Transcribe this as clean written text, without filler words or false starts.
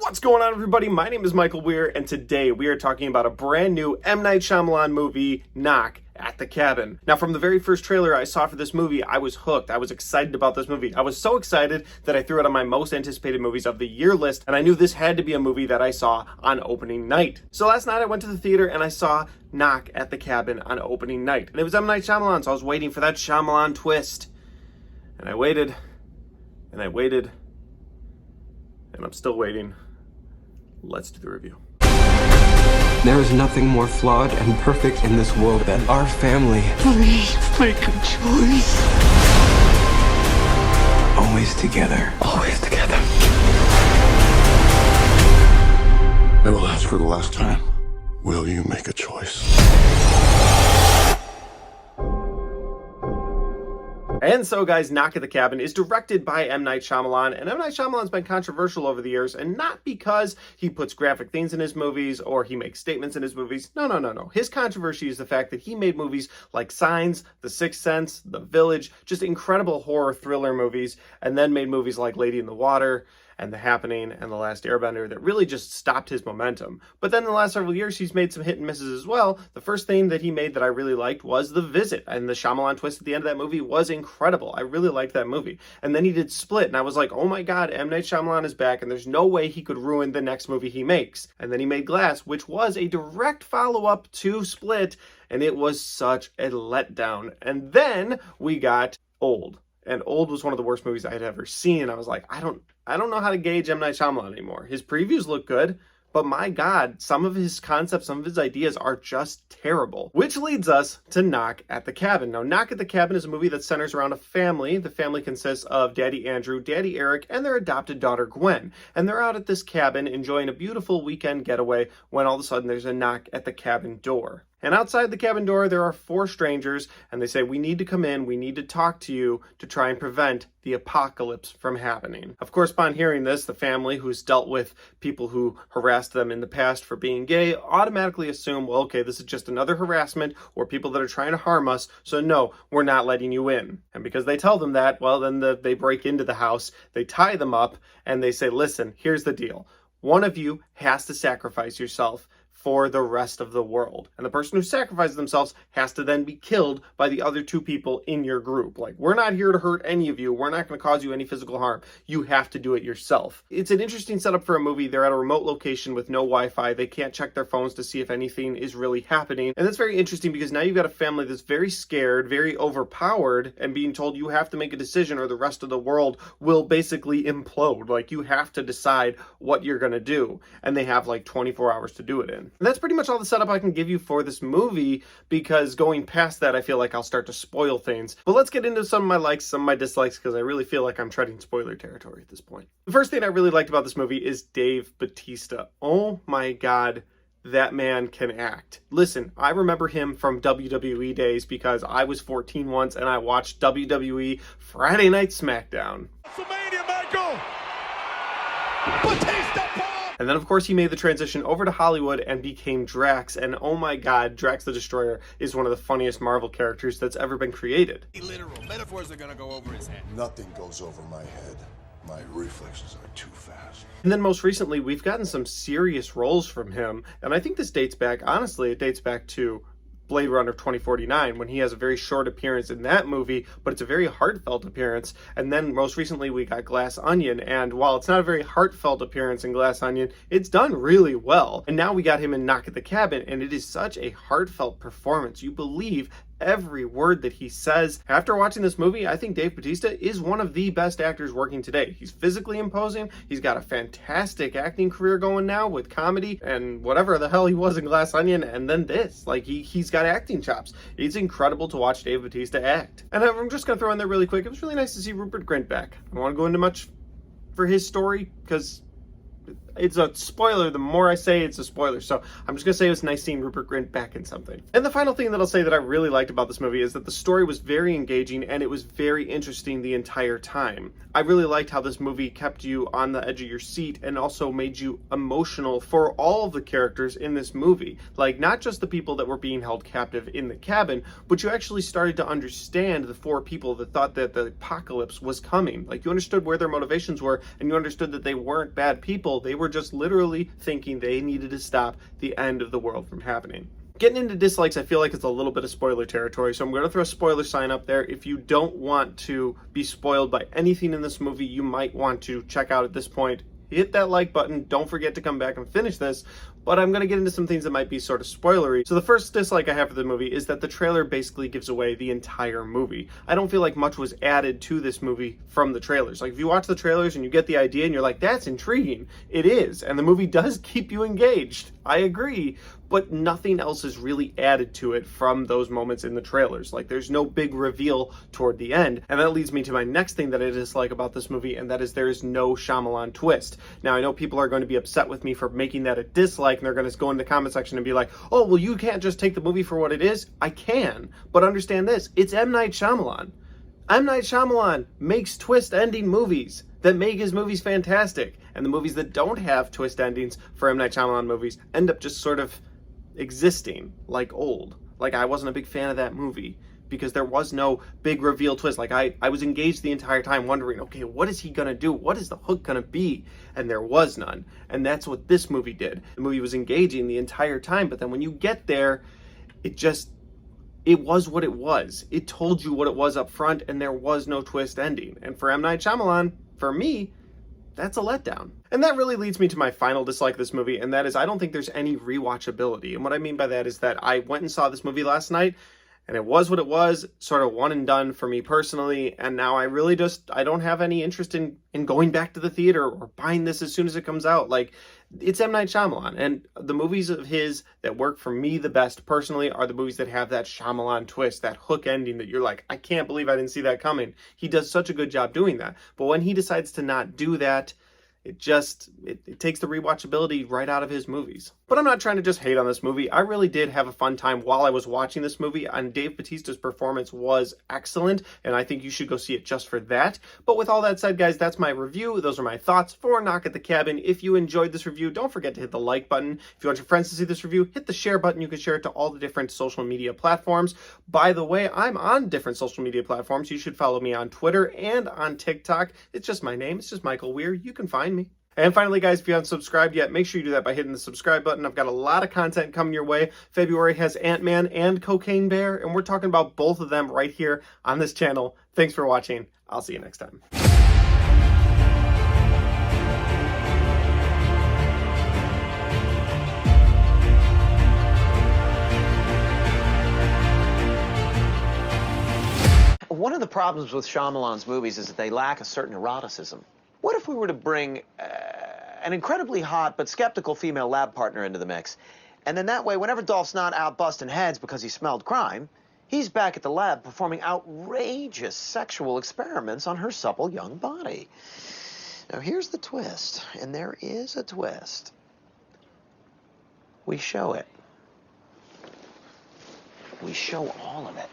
What's going on, everybody? My name is Michael Weir, and today we are talking about a brand new M Night Shyamalan movie, Knock at the Cabin. Now, from the very first trailer I saw for this movie, I was hooked. I was excited about this movie. I was so excited that I threw it on my most anticipated movies of the year list, and I knew this had to be a movie that I saw on opening night. So last night I went to the theater and I saw Knock at the Cabin on opening night. And it was M Night Shyamalan, so I was waiting for that Shyamalan twist. And I waited, and I waited, and I'm still waiting. Let's do the review. There is nothing more flawed and perfect in this world than our family. Please make a choice. Always together. Always together. I will ask for the last time. Will you make a choice? And so, guys, Knock at the Cabin is directed by M. Night Shyamalan, and M. Night Shyamalan's been controversial over the years, and not because he puts graphic things in his movies or he makes statements in his movies. No. His controversy is the fact that he made movies like Signs, The Sixth Sense, The Village, just incredible horror thriller movies, and then made movies like Lady in the Water, and The Happening, and The Last Airbender that really just stopped his momentum. But then in the last several years, he's made some hit and misses as well. The first thing that he made that I really liked was The Visit, and the Shyamalan twist at the end of that movie was incredible. I really liked that movie. And then he did Split, and I was like, oh my god, M. Night Shyamalan is back, and there's no way he could ruin the next movie he makes. And then he made Glass, which was a direct follow-up to Split, and it was such a letdown. And then we got Old. And Old was one of the worst movies I had ever seen. And I was like, I don't know how to gauge M. Night Shyamalan anymore. His previews look good, but my God, some of his concepts, some of his ideas are just terrible. Which leads us to Knock at the Cabin. Now, Knock at the Cabin is a movie that centers around a family. The family consists of Daddy Andrew, Daddy Eric, and their adopted daughter Gwen. And they're out at this cabin enjoying a beautiful weekend getaway when all of a sudden there's a knock at the cabin door. And outside the cabin door, there are four strangers, and they say, we need to come in, we need to talk to you to try and prevent the apocalypse from happening. Of course, upon hearing this, the family, who's dealt with people who harassed them in the past for being gay, automatically assume, well, okay, this is just another harassment or people that are trying to harm us, so no, we're not letting you in. And because they tell them that, well, then they break into the house, they tie them up, and they say, listen, here's the deal. One of you has to sacrifice yourself for the rest of the world. And the person who sacrifices themselves has to then be killed by the other two people in your group. Like, we're not here to hurt any of you. We're not going to cause you any physical harm. You have to do it yourself. It's an interesting setup for a movie. They're at a remote location with no Wi-Fi. They can't check their phones to see if anything is really happening. And that's very interesting because now you've got a family that's very scared, very overpowered, and being told you have to make a decision or the rest of the world will basically implode. Like, you have to decide what you're going to do. And they have like 24 hours to do it in. And that's pretty much all the setup I can give you for this movie, because going past that, I feel like I'll start to spoil things. But let's get into some of my likes, some of my dislikes, because I really feel like I'm treading spoiler territory at this point. The first thing I really liked about this movie is Dave Bautista. Oh my God, that man can act. Listen, I remember him from WWE days because I was 14 once and I watched WWE Friday Night SmackDown. WrestleMania, Michael! Batista! And then, of course, he made the transition over to Hollywood and became Drax. And oh my God, Drax the Destroyer is one of the funniest Marvel characters that's ever been created. Literal metaphors are gonna go over his head. Nothing goes over my head. My reflexes are too fast. And then most recently, we've gotten some serious roles from him. And I think this dates back, honestly, it dates back to Blade Runner 2049, when he has a very short appearance in that movie, but it's a very heartfelt appearance. And then most recently we got Glass Onion, and while it's not a very heartfelt appearance in Glass Onion, it's done really well. And now we got him in Knock at the Cabin, and it is such a heartfelt performance. You believe every word that he says. After watching this movie, I think Dave Bautista is one of the best actors working today. He's physically imposing. He's got a fantastic acting career going now with comedy and whatever the hell he was in Glass Onion, and then this. Like, he's got acting chops. It's incredible to watch Dave Bautista act. And I'm just gonna throw in there really quick, it was really nice to see Rupert Grint back. I don't want to go into much for his story because it's a spoiler. The more I say, it's a spoiler. So I'm just going to say it was nice seeing Rupert Grint back in something. And the final thing that I'll say that I really liked about this movie is that the story was very engaging and it was very interesting the entire time. I really liked how this movie kept you on the edge of your seat and also made you emotional for all of the characters in this movie. Like, not just the people that were being held captive in the cabin, but you actually started to understand the four people that thought that the apocalypse was coming. Like, you understood where their motivations were, and you understood that they weren't bad people. They were were just literally thinking they needed to stop the end of the world from happening. Getting into dislikes, I feel like it's a little bit of spoiler territory, so I'm going to throw a spoiler sign up there. If you don't want to be spoiled by anything in this movie, you might want to check out at this point. Hit that like button. Don't forget to come back and finish this. But I'm going to get into some things that might be sort of spoilery. So the first dislike I have for the movie is that the trailer basically gives away the entire movie. I don't feel like much was added to this movie from the trailers. Like, if you watch the trailers and you get the idea and you're like, that's intriguing, it is. And the movie does keep you engaged. I agree. But nothing else is really added to it from those moments in the trailers. Like, there's no big reveal toward the end. And that leads me to my next thing that I dislike about this movie, and that is there is no Shyamalan twist. Now, I know people are going to be upset with me for making that a dislike, and they're going to go in the comment section and be like, oh, well, you can't just take the movie for what it is. I can. But understand this. It's M Night Shyamalan. M Night Shyamalan makes twist ending movies that make his movies fantastic. And the movies that don't have twist endings for M Night Shyamalan movies end up just sort of existing like old. Like, I wasn't a big fan of that movie because there was no big reveal twist. Like, I was engaged the entire time wondering, okay, what is he gonna do? What is the hook gonna be? And there was none. And that's what this movie did. The movie was engaging the entire time, but then when you get there, it was what it was. It told you what it was up front, and there was no twist ending. And for M Night Shyamalan, for me, that's a letdown. And that really leads me to my final dislike of this movie, and that is I don't think there's any rewatchability. And what I mean by that is that I went and saw this movie last night, and it was what it was, sort of one and done for me personally, and now I really I don't have any interest in going back to the theater or buying this as soon as it comes out. Like, it's M. Night Shyamalan, and the movies of his that work for me the best personally are the movies that have that Shyamalan twist, that hook ending that you're like, I can't believe I didn't see that coming. He does such a good job doing that. But when he decides to not do that, it takes the rewatchability right out of his movies. But I'm not trying to just hate on this movie. I really did have a fun time while I was watching this movie, and Dave Bautista's performance was excellent, and I think you should go see it just for that. But with all that said, guys, that's my review. Those are my thoughts for Knock at the Cabin. If you enjoyed this review, don't forget to hit the like button. If you want your friends to see this review, hit the share button. You can share it to all the different social media platforms. By the way, I'm on different social media platforms. You should follow me on Twitter and on TikTok. It's just my name. It's just Michael Weir. You can find me. And finally, guys, if you haven't subscribed yet, make sure you do that by hitting the subscribe button. I've got a lot of content coming your way. February has Ant-Man and Cocaine Bear, and we're talking about both of them right here on this channel. Thanks for watching. I'll see you next time. One of the problems with Shyamalan's movies is that they lack a certain eroticism. What if we were to bring an incredibly hot but skeptical female lab partner into the mix? And then that way, whenever Dolph's not out busting heads because he smelled crime, he's back at the lab performing outrageous sexual experiments on her supple young body. Now, here's the twist, and there is a twist. We show it. We show all of it.